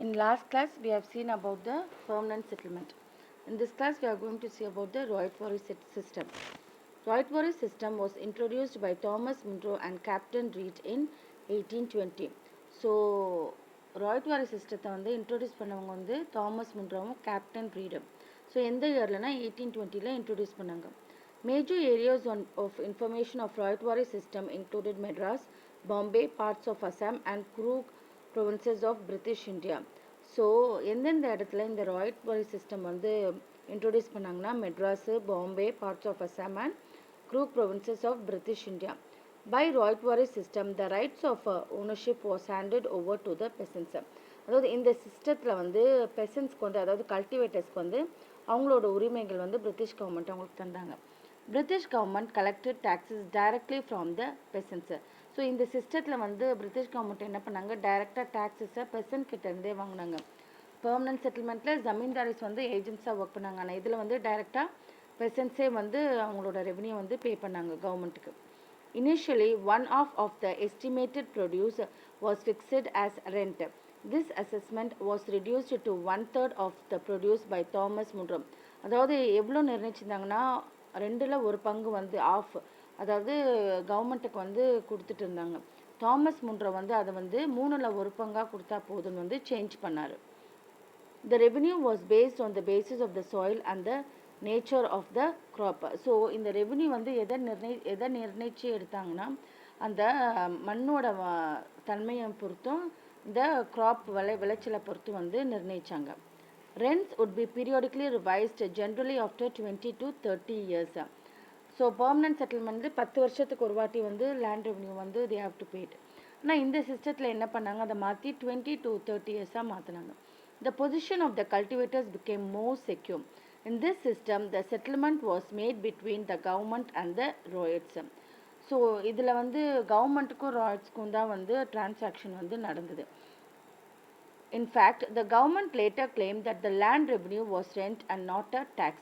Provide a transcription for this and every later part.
In last class, we have seen about the permanent settlement. In this class, we are going to see about the Royal system. Royal system was introduced by Thomas Munro and Captain Reed in 1820. So, Royal system வந்து introduce பண்ணவங்க வந்து Thomas முன்ரோவும் captain ரீடும். So எந்த இயர்லனா 1820ல introduce பண்ணாங்க. Major areas of information of Royal system included Madras, Bombay, parts of Assam and Kuruk provinces of British India. So எந்தெந்த இடத்துல இந்த ryot system வந்து introduce பண்ணாங்கன்னா Madras, Bombay, parts of Assam and Coorg provinces of British India. By ryot system the rights of ownership was handed over to the peasants. அதாவது இந்த சிஸ்டத்தில் வந்து பெசன்ஸ்க்கு வந்து அதாவது கல்டிவேட்டர்ஸ்க்கு வந்து அவங்களோட உரிமைகள் வந்து பிரிட்டிஷ் கவர்மெண்ட் அவங்களுக்கு தந்தாங்க. British government collected taxes directly from the பெசன்ஸ். So இந்த சிஸ்டத்தில் வந்து பிரிட்டிஷ் கவர்மெண்ட் என்ன பண்ணாங்க, டைரெக்டாக டாக்ஸஸை பெர்சன்ட் கிட்டேருந்தே வாங்கினாங்க. பெர்மனன்ட் செட்டில்மெண்ட்டில் ஜமீன்தாரிஸ் வந்து ஏஜென்ட்ஸாக ஒர்க் பண்ணாங்க. ஆனால் இதில் வந்து டைரெக்டாக பெர்சன்ஸே வந்து அவங்களோட ரெவன்யூ வந்து பே பண்ணாங்க கவர்மெண்ட்டுக்கு. Initially one of the estimated produce was fixed as rent. This assessment was reduced to 1/3 of the produce by Thomas Munro. அதாவது எவ்வளோ நிர்ணயிச்சிருந்தாங்கன்னா 1/2 வந்து ஆஃப், அதாவது கவர்மெண்ட்டுக்கு வந்து கொடுத்துட்டு இருந்தாங்க. தாமஸ் முன்ரோ வந்து அதை வந்து 1/3 கொடுத்தா போதுன்னு வந்து சேஞ்ச் பண்ணார். The revenue was based on the basis of the soil and the nature of the crop. So இந்த ரெவன்யூ வந்து எதை நிர்ணயிச்சு எடுத்தாங்கன்னா அந்த மண்ணோட தன்மையை பொறுத்தும் இந்த க்ராப் விளைச்சலை பொறுத்து வந்து நிர்ணயிச்சாங்க. Rents would be periodically revised generally after 20 to 30 years. So permanent settlement 10 வருஷத்துக்கு ஒரு வாட்டி வந்து லேண்ட் ரெவன்யூ வந்து தே ஹாவ் டு பேட். ஆனால் இந்த சிஸ்டத்தில் என்ன பண்ணாங்க, அதை மாற்றி 20 to 30 இயர்ஸாக மாற்றினாங்க. The position of the cultivators became more secure. In this system the settlement was made between the government and the ryots. So இதில் வந்து கவர்மெண்ட்டுக்கும் ராயட்ஸ்க்கும் தான் வந்து டிரான்சாக்ஷன் வந்து நடந்தது. In fact, the government later claimed that the land revenue was rent and not a tax.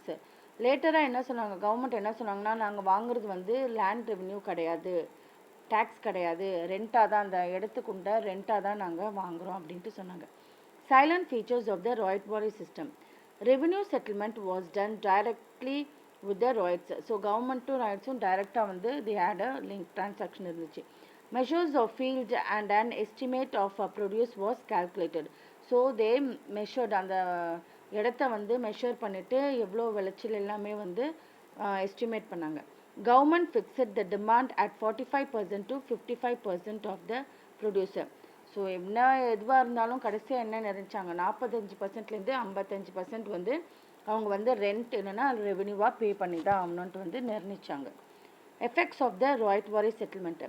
லேட்டராக என்ன சொன்னாங்க, government என்ன சொன்னாங்கன்னா, நாங்கள் வாங்குறது வந்து லேண்ட் ரெவன்யூ கிடையாது, டேக்ஸ் கிடையாது, ரெண்ட்டாக தான், அந்த இடத்துக்குண்ட ரெண்ட்டாக தான் நாங்கள் வாங்குகிறோம் அப்படின்ட்டு சொன்னாங்க. Salient features of the ryot system. Revenue settlement was done directly with the ryots. So கவர்மெண்ட்டும் ராய்ட்ஸும் டைரெக்டாக வந்து they had a link transaction இருந்துச்சு. Measures of field and an estimate of produce was calculated. So they measured அந்த இடத்த வந்து measure பண்ணிவிட்டு எவ்வளோ விளைச்சல் எல்லாமே வந்து எஸ்டிமேட் பண்ணாங்க. Government fixed the demand at 45% to 55% of the producer. So என்ன எதுவாக இருந்தாலும் கடைசியாக என்ன நினைச்சாங்க, 45%லேருந்து 55% வந்து அவங்க வந்து ரெண்ட் இல்லைன்னா ரெவென்யூவாக பே பண்ணி தான் ஆகணுன்ட்டு வந்து நிர்ணயிச்சாங்க. Effects of the ryot settlement.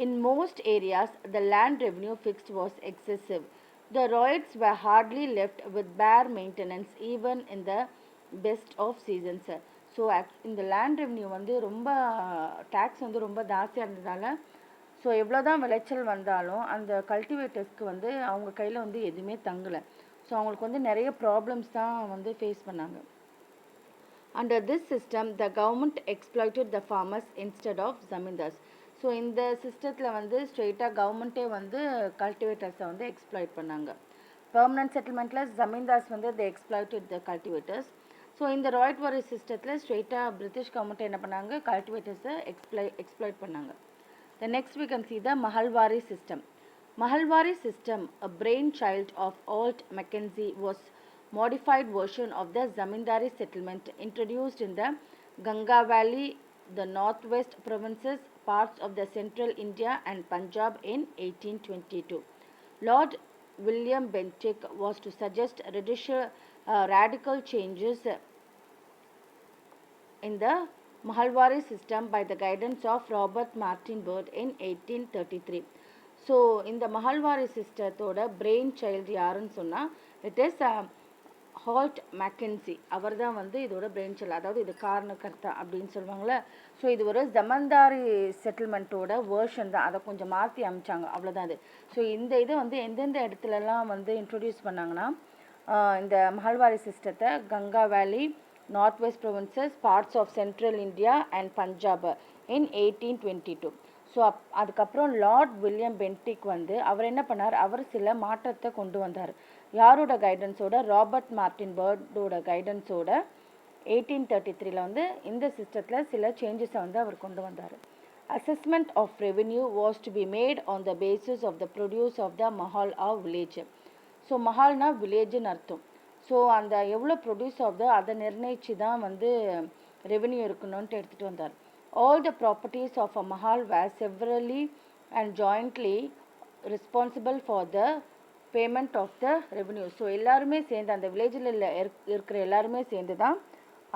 In most areas, the land revenue fixed was excessive. The royals were hardly left with bare maintenance even in the best of seasons. So, இந்த land revenue வந்து ரொம்ப tax வந்து ரொம்ப ஜாஸ்தியாக இருந்ததால் so எவ்வளோ தான் விளைச்சல் வந்தாலும் அந்த கல்டிவேட்டர்ஸ்க்கு வந்து அவங்க கையில் வந்து எதுவுமே தங்கலை. ஸோ அவங்களுக்கு வந்து நிறைய ப்ராப்ளம்ஸ் தான் வந்து ஃபேஸ் பண்ணாங்க. Under this system, the government exploited the farmers instead of zamindars. So இந்த சிஸ்டத்தில் வந்து ஸ்ட்ரெயிட்டாக கவர்மெண்ட்டே வந்து கல்டிவேட்டர்ஸை வந்து எக்ஸ்ப்ளாய்ட் பண்ணாங்க. பெர்மனன்ட் செட்டில்மெண்ட்டில் ஜமீன்தார்ஸ் வந்து தி எக்ஸ்ப்ளாய்டட் த கல்டிவேட்டர்ஸ். ஸோ இந்த ராய்ட் சிஸ்டத்தில் ஸ்ட்ரெயிட்டாக பிரிட்டிஷ் கவர்மெண்ட் என்ன பண்ணாங்க, கல்டிவேட்டர்ஸை எக்ஸ்ப்ளாய்ட் பண்ணாங்க. The next we can see the Mahalwari system. Mahalwari system, a brainchild of Holt Mackenzie, was modified version of the zamindari settlement introduced in the Ganga Valley, the northwest provinces, parts of the central India and Punjab in 1822. Lord William Bentinck was to suggest radical changes in the Mahalwari system by the guidance of Robert Martin Byrd in 1833. So in the Mahalwari system brain child யாருன்னு சொன்னா it is halt McKinsey. அவர் தான் வந்து இதோட brain child, அதாவது இது காரணக்கர்த்தா அப்படின்னு சொல்லுவாங்களே. So இது ஒரு ஜமந்தாரி செட்டில்மெண்ட்டோட வேர்ஷன் தான், அதை கொஞ்சம் மாற்றி அமைச்சாங்க, அவ்வளோதான் அது. ஸோ இந்த இதை வந்து எந்தெந்த இடத்துலலாம் வந்து இன்ட்ரொடியூஸ் பண்ணாங்கன்னா இந்த மஹல்வாரி சிஸ்டத்தை Ganga valley, north west provinces, parts of central India and Punjab in 1822. So அதுக்கப்புறம் லார்ட் வில்லியம் பென்டிக் வந்து அவர் என்ன பண்ணார், அவர் சில மாற்றத்தை கொண்டு வந்தார். யாரோட கைடன்ஸோட? ராபர்ட் மார்டின் பேர்டோட கைடன்ஸோட 1833 வந்து இந்த சிஸ்டத்தில் சில சேஞ்சஸை வந்து அவர் கொண்டு வந்தார். Assessment of revenue was to be made on the basis of the produce of the mahal or village. So மஹால்னா வில்லேஜ்னு அர்த்தம். ஸோ அந்த எவ்வளோ ப்ரொடியூஸ் ஆகுதோ அதை நிர்ணயித்து தான் வந்து ரெவென்யூ இருக்கணும்ன்ட்டு எடுத்துகிட்டு வந்தார். All the properties of a mahal were severally and jointly responsible for the payment of the revenue. So எல்லாருமே சேர்ந்து அந்த வில்லேஜில் இருக்கிற எல்லாருமே சேர்ந்து தான்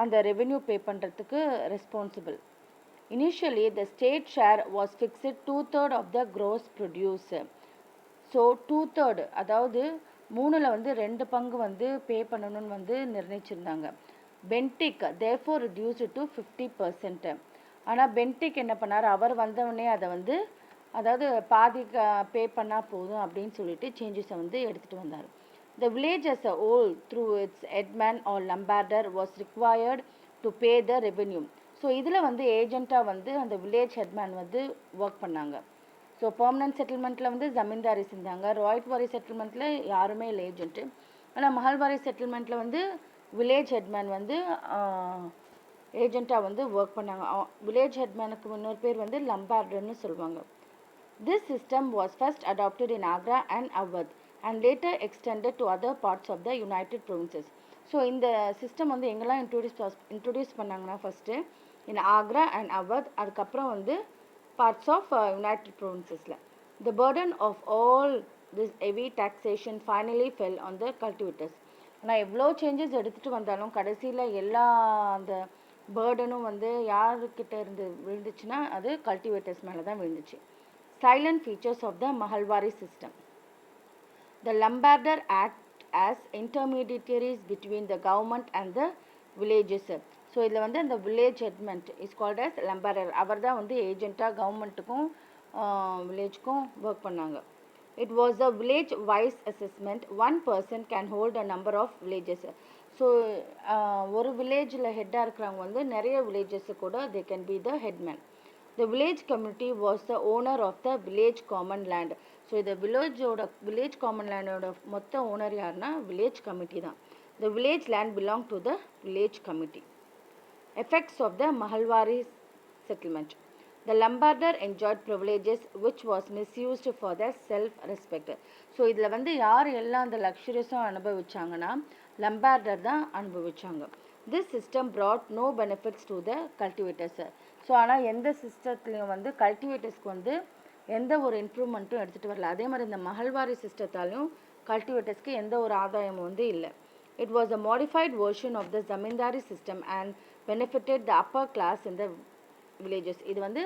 அந்த ரெவென்யூ பே பண்ணுறதுக்கு responsible. Initially, the state share was fixed 2/3 of the gross produce. So 2/3 அதாவது மூணில் வந்து 2 பங்கு வந்து பே பண்ணணும்னு வந்து நிர்ணயிச்சிருந்தாங்க. Bentinck therefore reduced to 50%. ஆனால் பென்டிக் என்ன பண்ணார், அவர் வந்தவொடனே அதை வந்து அதாவது பாதி பே பண்ணால் போதும் அப்படின்னு சொல்லிட்டு சேஞ்சஸை வந்து எடுத்துகிட்டு வந்தார். The village as a whole through its headman or lumbarder was required to pay the revenue. So இதில் வந்து ஏஜெண்ட்டாக வந்து அந்த வில்லேஜ் ஹெட்மேன் வந்து ஒர்க் பண்ணாங்க. ஸோ பெர்மனன்ட் செட்டில்மெண்ட்டில் வந்து ஜமீன்தாரிஸ் இருந்தாங்க. ராய்ட் வாரி செட்டில்மெண்ட்டில் யாருமே இல்லை ஏஜென்ட்டு. ஆனால் மஹல்வாரி செட்டில்மெண்ட்டில் வந்து வில்லேஜ் ஹெட்மேன் வந்து ஏஜெண்ட்டாக வந்து ஒர்க் பண்ணாங்க. வில்லேஜ் ஹெட்மேனுக்கு இன்னொரு பேர் வந்து லம்பார்டர்னு சொல்லுவாங்க. This system was first adopted in Agra and Awadh and later extended to other parts of the United Provinces. So இந்த சிஸ்டம் வந்து எங்கெல்லாம் இன்ட்ரடியூஸ் பண்ணாங்கன்னா first in Agra and Awadh, அதுக்கப்புறம் வந்து parts of United Provincesல. The burden of all this heavy taxation finally fell on the cultivators. ஆனால் எவ்வளோ changes எடுத்துகிட்டு வந்தாலும் கடைசியில் எல்லா அந்த பேர்டனும் வந்து யாருக்கிட்ட இருந்து விழுந்துச்சுன்னா அது கல்டிவேட்டர்ஸ் மேலே தான் விழுந்துச்சு. Silent features of the Mahalwari system. The Lumbarder act as intermediaries between the government and the villages. So இதில் வந்து அந்த வில்லேஜ் ஹெட்மெண்ட் இஸ் கால்ட் அஸ் லம்பார்டர். அவர் தான் வந்து ஏஜெண்ட்டாக கவர்மெண்ட்டுக்கும் வில்லேஜுக்கும் ஒர்க் பண்ணாங்க. It was a village wise assessment. One person can hold a number of villages. So ஒரு வில்லேஜில் ஹெட்டாக இருக்கிறவங்க வந்து நிறைய வில்லேஜஸ் கூட they can be the headman. The village community was the owner of the village common land. So இந்த village common லேண்டோட மொத்த owner யாருன்னா village committee தான். The village land belonged to the village committee. Effects of the Mahalwari settlement. The Lumbarder enjoyed privileges which was misused for their self-respect. So இதில் வந்து யார் எல்லாம் அந்த லக்ஸுரியஸும் அனுபவிச்சாங்கன்னா லம்பார்டர் தான் அனுபவிச்சாங்க. This system brought no benefits to the cultivators. So ஆனால் எந்த சிஸ்டத்துலையும் வந்து கல்டிவேட்டர்ஸ்க்கு வந்து எந்த ஒரு இம்ப்ரூவ்மெண்ட்டும் எடுத்துகிட்டு வரல. அதே மாதிரி இந்த மஹல்வாரி சிஸ்டத்தாலையும் கல்டிவேட்டர்ஸ்க்கு எந்த ஒரு ஆதாயமும் வந்து இல்லை. It was a modified version of the zamindari system and benefited the upper class in the villages. இது வந்து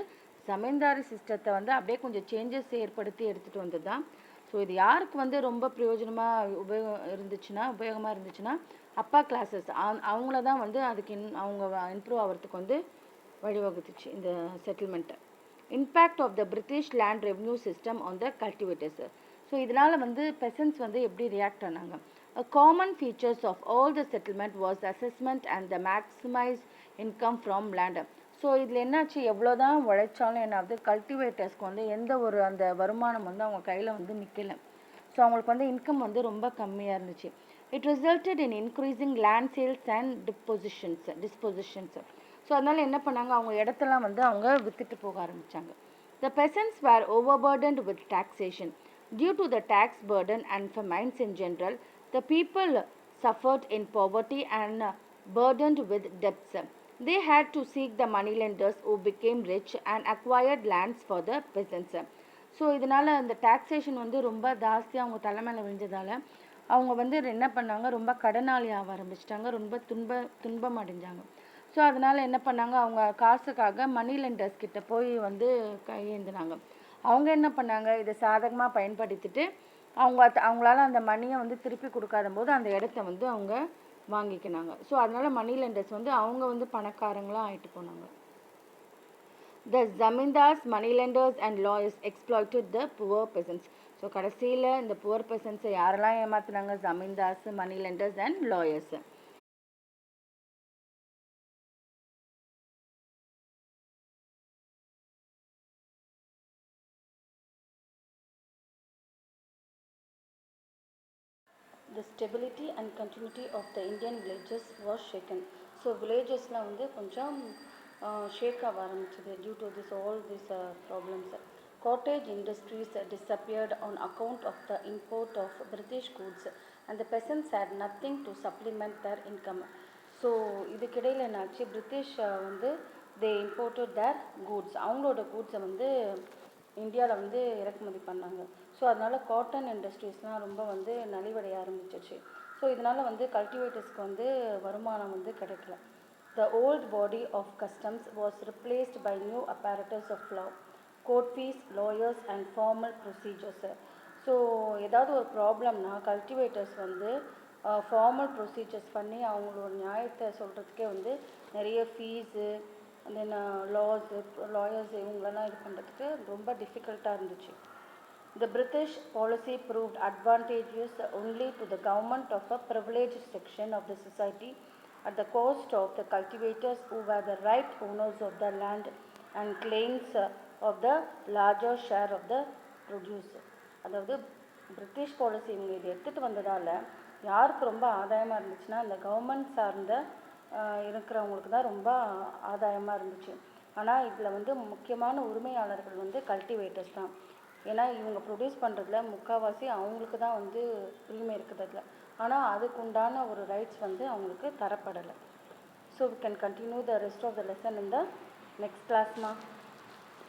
ஜமீன்தாரி சிஸ்டத்தை வந்து அப்படியே கொஞ்சம் சேஞ்சஸ் ஏற்படுத்தி எடுத்துகிட்டு வந்தது தான். ஸோ இது யாருக்கு வந்து ரொம்ப பிரயோஜனமாக உபயோகமாக இருந்துச்சுன்னா அப்பா கிளாஸஸ் அவங்கள தான் வந்து அதுக்கு அவங்க இம்ப்ரூவ் ஆகிறதுக்கு வந்து வழிவகுத்துச்சு இந்த செட்டில்மெண்ட்டை. Impact of the British land revenue system on the cultivators. So இதனால் வந்து பெசன்ஸ் வந்து எப்படி ரியாக்ட் ஆனாங்க. A common features of all the settlement was the assessment and the maximized income from land. So இதில் என்னாச்சு, எவ்வளோ தான் உழைச்சாலும் என்னாவது கல்டிவேட்டர்ஸ்க்கு வந்து எந்த ஒரு அந்த வருமானம் வந்து அவங்க கையில் வந்து நிற்கலை. ஸோ அவங்களுக்கு வந்து இன்கம் வந்து ரொம்ப கம்மியாக இருந்துச்சு. It resulted in increasing land sales and dispositions. So அதனால் என்ன பண்ணாங்க, அவங்க இடத்தெல்லாம் வந்து அவங்க விற்றுட்டு போக ஆரம்பித்தாங்க. The peasants were overburdened with taxation. Due to the tax burden and famines in general, the people suffered in poverty and burdened with debts. They had to seek the moneylenders who became rich and acquired lands for the peasants. So இதனால் அந்த taxation வந்து ரொம்ப ஜாஸ்தியாக அவங்க தலைமையில் விழுந்ததால் அவங்க வந்து என்ன பண்ணாங்க, ரொம்ப கடனாளி ஆக ஆரம்பிச்சிட்டாங்க, ரொம்ப துன்பம் அடைஞ்சாங்க. ஸோ அதனால் என்ன பண்ணாங்க, அவங்க காசுக்காக மணி லெண்டர்ஸ் கிட்ட போய் வந்து கையேந்தினாங்க. அவங்க என்ன பண்ணாங்க, இதை சாதகமாக பயன்படுத்திட்டு அவங்களால அந்த மணியை வந்து திருப்பி கொடுக்காத போது அந்த இடத்த வந்து அவங்க வாங்கிக்கினாங்க. ஸோ அதனால் மணி லெண்டர்ஸ் வந்து அவங்க வந்து பணக்காரங்களாக ஆகிட்டு போனாங்க. The zamindars, moneylenders and lawyers exploited the poor peasants. So கடைசியில் இந்த புவர் பெசன்ஸை யாரெல்லாம் ஏமாத்தினாங்க, zamindars, moneylenders and lawyers. the stability and continuity of the Indian villages was shaken. So villagesலாம் வந்து கொஞ்சம் ஷேக் ஆக ஆரம்பிச்சது due to this all these problems. Cottage industries disappeared on account of the import of British goods and the peasants had nothing to supplement their income. So இதுக்கிடையில் என்னாச்சு, British வந்து தே imported தேர் goods, அவங்களோட கூட்ஸை வந்து இந்தியாவில் வந்து இறக்குமதி பண்ணாங்க. ஸோ அதனால் காட்டன் இண்டஸ்ட்ரீஸ்லாம் ரொம்ப வந்து நலிவடைய ஆரம்பிச்சிச்சு. ஸோ இதனால் வந்து கல்டிவேட்டர்ஸ்க்கு வந்து வருமானம் வந்து கிடைக்கல. The old body of customs was replaced by new apparatus of law, court fees, lawyers and formal procedures. So ஏதாவது ஒரு ப்ராப்ளம்னா கல்டிவேட்டர்ஸ் வந்து ஃபார்மல் ப்ரொசீஜர்ஸ் பண்ணி அவங்களோட நியாயத்தை சொல்கிறதுக்கே வந்து நிறைய ஃபீஸு தென் லாயர்ஸ் இவங்களெல்லாம் இது பண்ணுறதுக்கு ரொம்ப டிஃபிகல்ட்டாக இருந்துச்சு. The British policy proved advantageous only to the government of a privileged section of the society at the cost of the cultivators who were the right owners of the land and claims of the larger share of the produce. அதாவது British policy இவங்க இதை எடுத்துகிட்டு வந்ததால் யாருக்கு ரொம்ப ஆதாயமாக இருந்துச்சுன்னா அந்த government சார்ந்த இருக்கிறவங்களுக்கு தான் ரொம்ப ஆதாயமாக இருந்துச்சு. ஆனால் இதில் வந்து முக்கியமான உரிமையாளர்கள் வந்து கல்டிவேட்டர்ஸ் தான். ஏன்னா இவங்க ப்ரொடியூஸ் பண்ணுறதுல முக்கால்வாசி அவங்களுக்கு தான் வந்து உரிமை இருக்குது அதில். ஆனால் அதுக்குண்டான ஒரு ரைட்ஸ் வந்து அவங்களுக்கு தரப்படலை. So we can continue the rest of the lesson in the next class, ma.